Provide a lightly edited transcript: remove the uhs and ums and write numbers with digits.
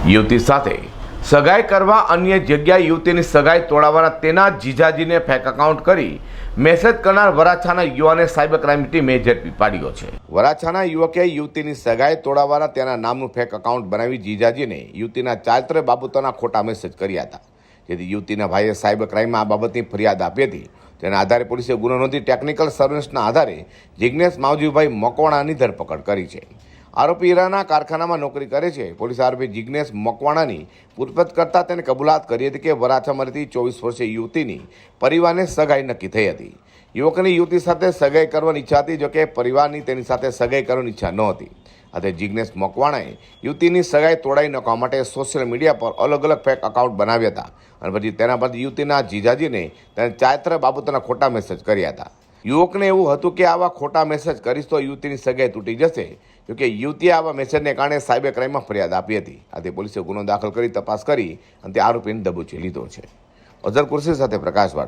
યુવતી સાથે સગાઈ કરવા અન્ય જગ્યાએ યુવતીની સગાઈ તોડાવવાના તેના જીજાજીને ફેક એકાઉન્ટ કરી મેસેજ કરનાર વરાછાના યુવાને સાયબર ક્રાઇમ ટીમે ઝડપી પાડ્યો છે। વરાછાના યુવકે યુવતીની સગાઈ તોડાવવાના તેના નામનું ફેક એકાઉન્ટ બનાવી જીજાજીને યુવતીના ચારિત્ર્ય બાબતોના ખોટા મેસેજ કર્યા હતા, જેથી યુવતીના ભાઈએ સાયબર ક્રાઇમમાં આ બાબતની ફરિયાદ આપી હતી। તેના આધારે પોલીસે ગુનો નોંધી ટેકનિકલ સર્વેલન્સના આધારે જિજ્ઞેશ માવજીભાઈ મકવાણાની ધરપકડ કરી છે। આરોપી હીરાના કારખાનામાં નોકરી કરે છે। પોલીસે આરોપી જિજ્ઞેશ મકવાણાની પૂછપરછ કરતા તેને કબૂલાત કરી હતી કે વરાછામાં રહેતી 24 વર્ષીય યુવતીની પરિવારને સગાઈ નક્કી થઈ હતી। યુવકની યુવતી સાથે સગાઈ કરવાની ઈચ્છા હતી, જોકે પરિવારની તેની સાથે સગાઈ કરવાની ઈચ્છા નહોતી। આથી જિજ્ઞેશ મકવાણાએ યુવતીની સગાઈ તોડાવી નાખવા માટે સોશિયલ મીડિયા પર અલગ અલગ ફેક એકાઉન્ટ બનાવ્યા હતા અને પછી તેના પરથી યુવતીના જીજાજીને તેને ચારિત્ર્ય બાબતોના ખોટા મેસેજ કર્યા હતા। યુવકને એવું હતું કે આવા ખોટા મેસેજ કરીશ તો યુવતીની સગાઈ તૂટી જશે, જોકે યુવતીએ આવા મેસેજને કારણે સાયબર ક્રાઇમમાં ફરિયાદ આપી હતી। આથી પોલીસે ગુનો દાખલ કરી તપાસ કરી અને તે આરોપીને દબોચી લીધો છે। અઝર કુર્સી સાથે પ્રકાશવાળા।